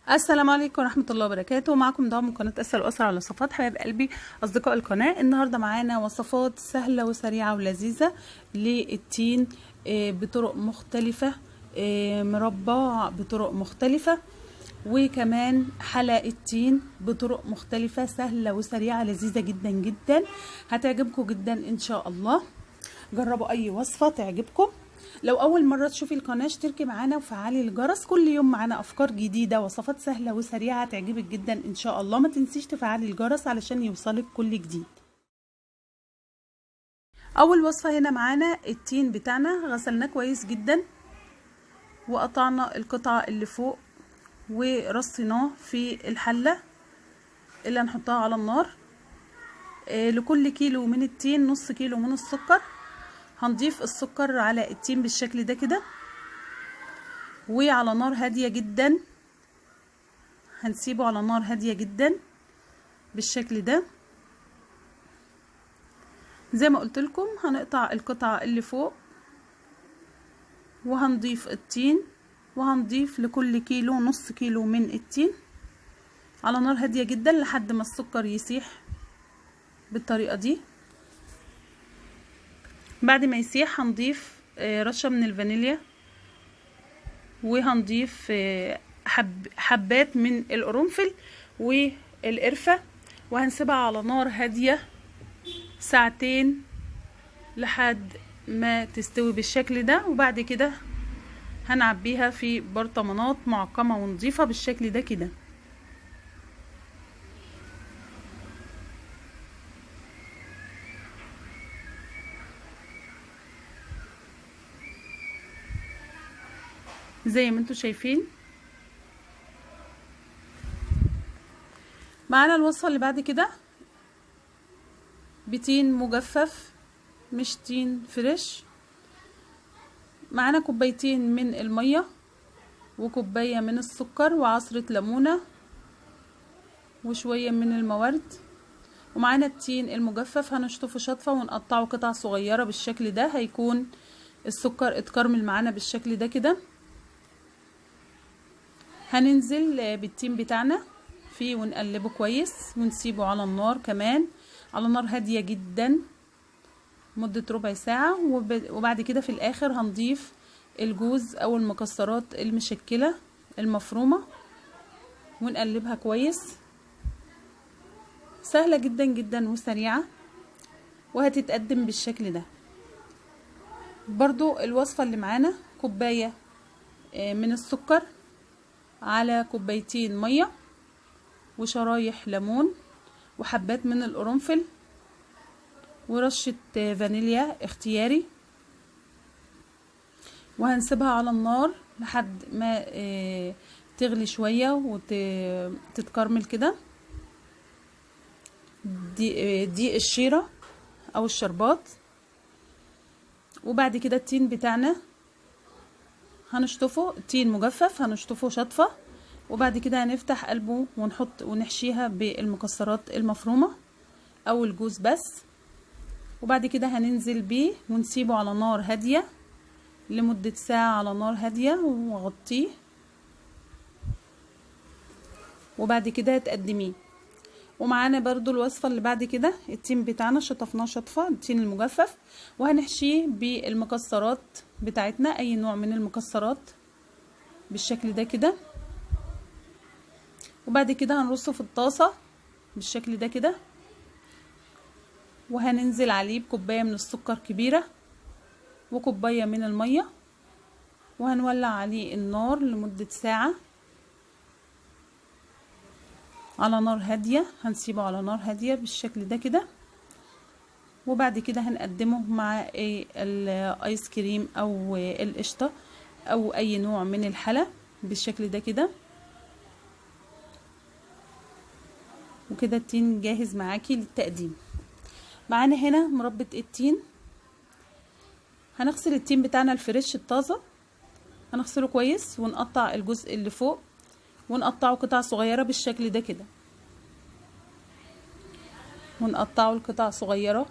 السلام عليكم ورحمة الله وبركاته. معكم دعم من قناة أسهل وأسرع الوصفات. حبايب قلبي أصدقاء القناة، النهاردة معانا وصفات سهلة وسريعة ولذيذة للتين بطرق مختلفة، مربى بطرق مختلفة، وكمان حلق التين بطرق مختلفة سهلة وسريعة لذيذة جدا جدا. هتعجبكم جدا إن شاء الله. جربوا أي وصفة تعجبكم. لو اول مره تشوفي القناه اشتركي معانا وفعلي الجرس، كل يوم معانا افكار جديده، وصفات سهله وسريعه هتعجبك جدا ان شاء الله. ما تنسيش تفعلي الجرس علشان يوصلك كل جديد. اول وصفه هنا معانا التين بتاعنا، غسلناه كويس جدا وقطعنا القطعه اللي فوق ورصيناه في الحله اللي هنحطها على النار. لكل كيلو من التين نص كيلو من السكر. هنضيف السكر على التين بالشكل ده كده، وعلى نار هادية جدا. هنسيبه على نار هادية جدا بالشكل ده. زي ما قلت لكم هنقطع القطعة اللي فوق وهنضيف التين، وهنضيف لكل كيلو نص كيلو من التين على نار هادية جدا لحد ما السكر يسيح بالطريقة دي. بعد ما يسيح هنضيف رشة من الفانيليا، وهنضيف حبات من القرنفل والقرفة، وهنسيبها على نار هادية ساعتين لحد ما تستوي بالشكل ده. وبعد كده هنعبيها في برطمانات معقمة ونضيفة بالشكل ده كده. زي ما انتوا شايفين. معانا الوصفة اللي بعد كده بتين مجفف مش تين فريش. معانا كوبايتين من المية وكوباية من السكر وعصرة ليمونة وشوية من المورد. ومعانا التين المجفف هنشطفه شطفة ونقطعه قطع صغيرة بالشكل ده. هيكون السكر اتكرمل معانا بالشكل ده كده. هننزل بالتين بتاعنا فيه ونقلبه كويس ونسيبه على النار كمان على نار هادية جدا مدة ربع ساعة. وبعد كده في الاخر هنضيف الجوز او المكسرات المشكلة المفرومة ونقلبها كويس. سهلة جدا جدا وسريعة وهتتقدم بالشكل ده. برضو الوصفة اللي معانا كوباية من السكر على كوبايتين مية وشرايح ليمون وحبات من القرنفل ورشة فانيليا اختياري، وهنسيبها على النار لحد ما تغلي شوية وتتكرمل كده. دي الشيرة او الشربات. وبعد كده التين بتاعنا هنشطفه، تين مجفف هنشطفه شطفة. وبعد كده هنفتح قلبه ونحط ونحشيها بالمكسرات المفرومة او الجوز بس. وبعد كده هننزل بيه ونسيبه على نار هادية لمدة ساعة على نار هادية ونغطيه. وبعد كده هتقدميه. ومعانا برضو الوصفة اللي بعد كده التين بتاعنا شطفناه شطفة، التين المجفف، وهنحشيه بالمكسرات بتاعتنا اي نوع من المكسرات بالشكل ده كده. وبعد كده هنرصه في الطاسة بالشكل ده كده، وهننزل عليه بكوباية من السكر كبيرة وكوباية من المية، وهنولع عليه النار لمدة ساعة على نار هادية. هنسيبه على نار هادية بالشكل ده كده. وبعد كده هنقدمه مع الايس كريم او القشطة او اي نوع من الحلى بالشكل ده كده. وكده التين جاهز معاكي للتقديم. معانا هنا مربى التين. هنغسل التين بتاعنا الفريش الطازة، هنغسله كويس ونقطع الجزء اللي فوق ونقطعه قطع صغيرة بالشكل ده كده، ونقطعه القطع صغيرة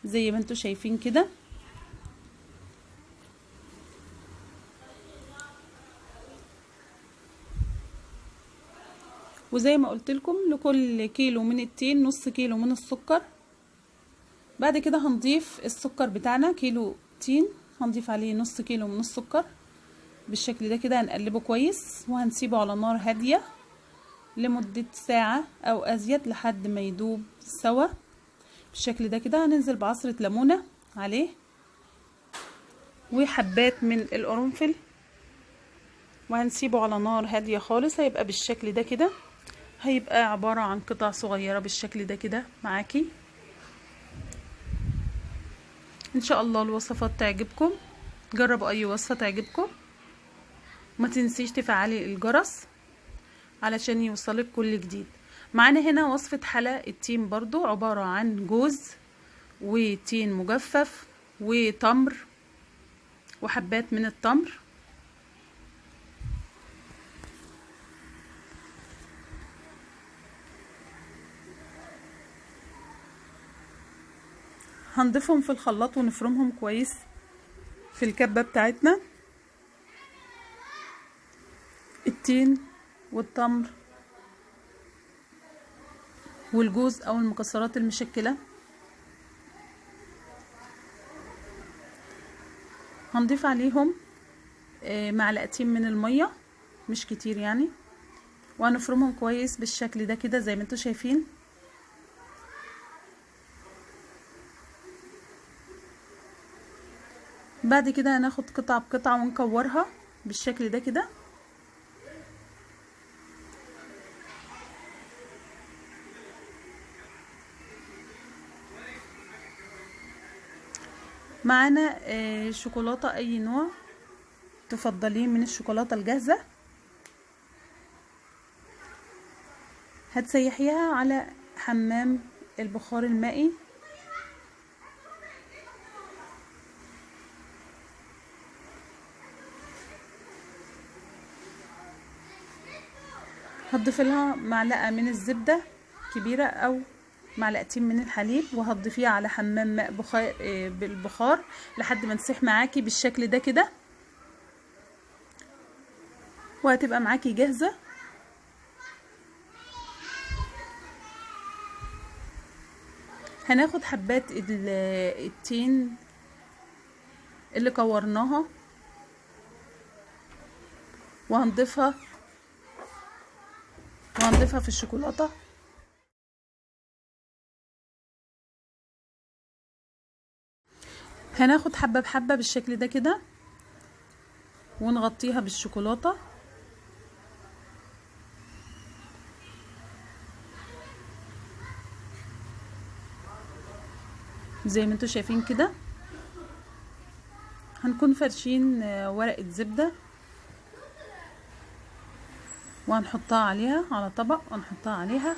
زي ما انتوا شايفين كده. وزي ما قلت لكم لكل كيلو من التين نص كيلو من السكر. بعد كده هنضيف السكر بتاعنا، كيلو تين هنضيف عليه نص كيلو من السكر بالشكل ده كده. هنقلبه كويس وهنسيبه على نار هادية لمدة ساعة او ازيد لحد ما يدوب سوا بالشكل ده كده. هننزل بعصرة ليمونة عليه وحبات من القرنفل وهنسيبه على نار هادية خالص. هيبقى بالشكل ده كده، هيبقى عبارة عن قطع صغيرة بالشكل ده كده معاكي. ان شاء الله الوصفات تعجبكم، جربوا اي وصفة تعجبكم. ما تنسيش تفعلي الجرس علشان يوصلك كل جديد. معانا هنا وصفة حلا التين برضو، عبارة عن جوز وتين مجفف وتمر وحبات من التمر. هنضيفهم في الخلاط ونفرمهم كويس في الكبة بتاعتنا. التين والتمر والجوز او المكسرات المشكلة هنضيف عليهم معلقتين من المية، مش كتير يعني، وهنفرمهم كويس بالشكل ده كده زي ما انتوا شايفين. بعد كده هناخد قطعة بقطعة ونكورها بالشكل ده كده. معانا شوكولاتة اي نوع تفضليه من الشوكولاتة الجاهزة، هتسيحيها على حمام البخار المائي. هتضيف لها معلقة من الزبدة كبيرة او معلقتين من الحليب، وهتضيفيها على حمام ماء بالبخار لحد ما تسيح معاكي بالشكل ده كده، وهتبقى معاكي جاهزة. هناخد حبات التين اللي كورناها وهنضيفها في الشوكولاتة. هناخد حبة بحبة بالشكل ده كده ونغطيها بالشوكولاتة. زي ما انتوا شايفين كده. هنكون فرشين ورقة زبدة وهنحطها عليها على طبق ونحطها عليها،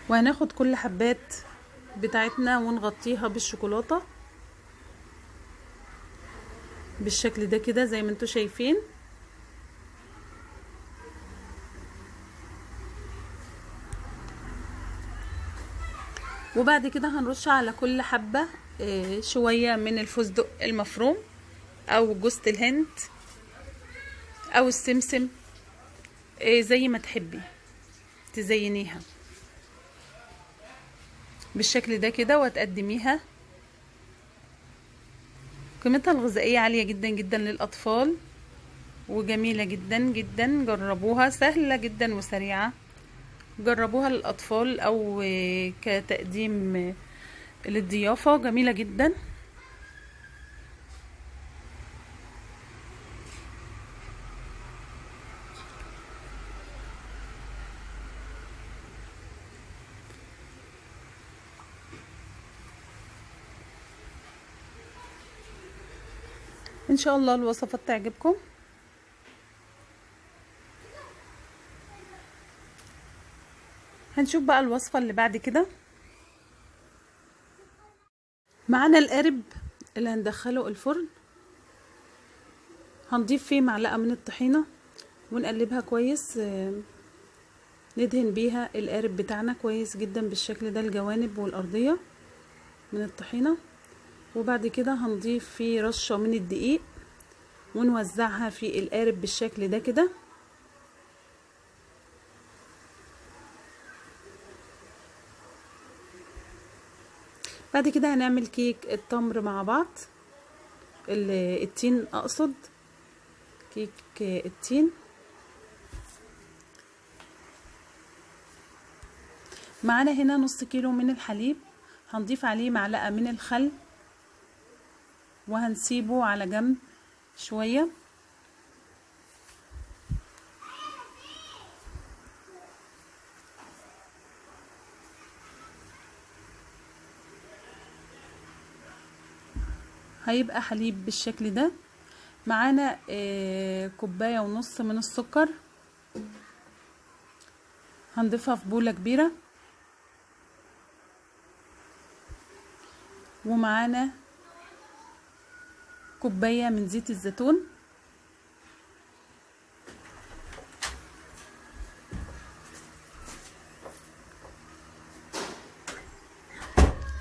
وهناخد كل حبات بتاعتنا ونغطيها بالشوكولاتة بالشكل ده كده زي ما انتوا شايفين. وبعد كده هنرش على كل حبة شوية من الفستق المفروم او جوز الهند او السمسم، زي ما تحبي تزينيها بالشكل ده كده وهتقدميها. قيمتها الغذائية عالية جدا جدا للأطفال وجميلة جدا جدا. جربوها، سهلة جدا وسريعة. جربوها للأطفال أو كتقديم للضيافة، جميلة جدا. ان شاء الله الوصفات تعجبكم. هنشوف بقى الوصفة اللي بعد كده. معانا القارب اللي هندخله الفرن، هنضيف فيه معلقة من الطحينة ونقلبها كويس، ندهن بيها القارب بتاعنا كويس جدا بالشكل ده، الجوانب والأرضية من الطحينة. وبعد كده هنضيف فيه رشة من الدقيق ونوزعها في القارب بالشكل ده كده. بعد كده هنعمل كيك التمر مع بعض، التين اقصد، كيك التين. معانا هنا نص كيلو من الحليب، هنضيف عليه معلقة من الخل وهنسيبه على جنب شوية. هيبقى حليب بالشكل ده. معانا كوباية ونص من السكر، هنضيفها في بولة كبيرة. ومعانا كوباية من زيت الزيتون،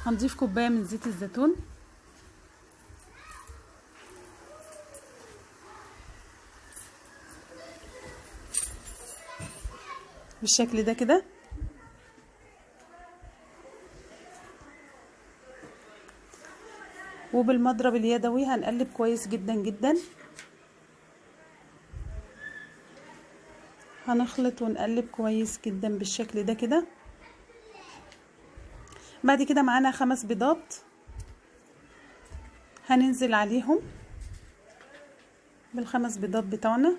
هنضيف كوباية من زيت الزيتون. بالشكل ده كده. وبالمضرب اليدوي هنقلب كويس جدا جدا، هنخلط ونقلب كويس جدا بالشكل ده كده. بعد كده معانا 5 بيضات، هننزل عليهم بال5 بيضات بتوعنا.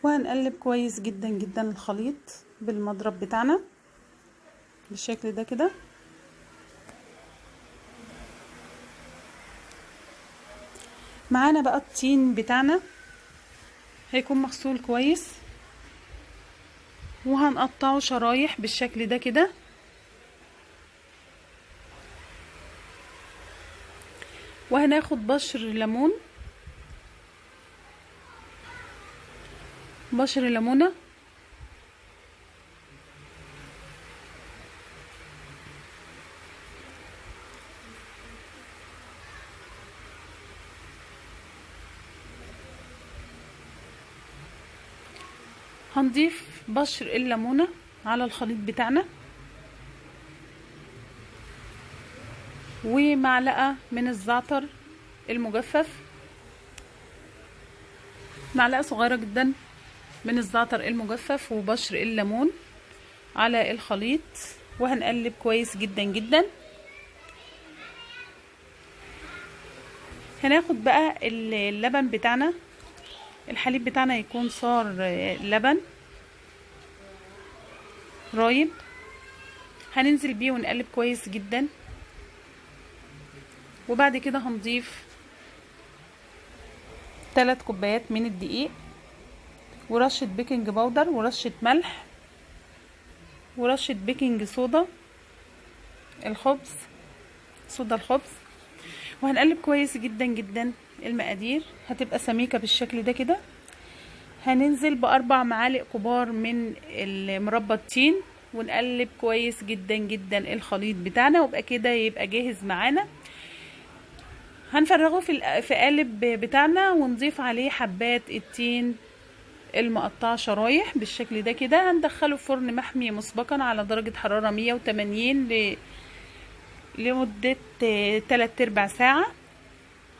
وهنقلب كويس جدا جدا الخليط بالمضرب بتاعنا بالشكل ده كده. معانا بقى التين بتاعنا، هيكون مغسول كويس وهنقطعه شرايح بالشكل ده كده. وهناخد بشر ليمون، بشر ليمونة، هنضيف بشر الليمونة على الخليط بتاعنا، ومعلقة من الزعتر المجفف، معلقة صغيرة جدا من الزعتر المجفف وبشر الليمون على الخليط، وهنقلب كويس جدا جدا. هناخد بقى اللبن بتاعنا، الحليب بتاعنا يكون صار لبن رايب، هننزل بيه ونقلب كويس جدا. وبعد كده هنضيف 3 كوبايات من الدقيق ورشة بيكنج باودر ورشة ملح ورشة بيكنج صودا الخبز، صودا الخبز. وهنقلب كويس جدا جدا. المقادير هتبقى سميكة بالشكل ده كده. هننزل ب4 معالق كبار من مربى التين ونقلب كويس جدا جدا الخليط بتاعنا، وبقى كده يبقى جاهز معانا. هنفرغه في قالب بتاعنا ونضيف عليه حبات التين المقطعه شرايح بالشكل ده كده. هندخله في فرن محمي مسبقا على درجة حرارة 180 لمدة 3/4 ساعة.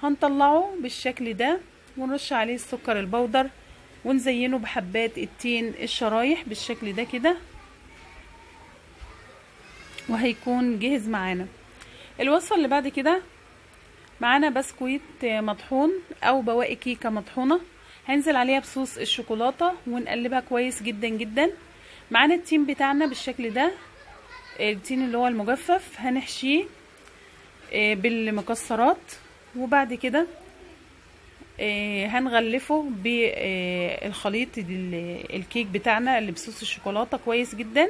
هنطلعه بالشكل ده ونرش عليه السكر البودر ونزينه بحبات التين الشرايح بالشكل ده كده، وهيكون جاهز معانا. الوصفة اللي بعد كده معانا بسكويت مطحون او بواقي كيكة مطحونة، هنزل عليها بصوص الشوكولاتة ونقلبها كويس جدا جدا. معانا التين بتاعنا بالشكل ده، التين اللي هو المجفف، هنحشيه بالمكسرات، وبعد كده هنغلفه بالخليط الكيك بتاعنا اللي بصوص الشوكولاتة كويس جدا.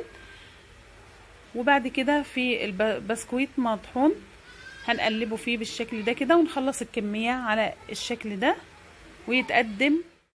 وبعد كده في البسكويت مطحون هنقلبه فيه بالشكل ده كده، ونخلص الكمية على الشكل ده ويتقدم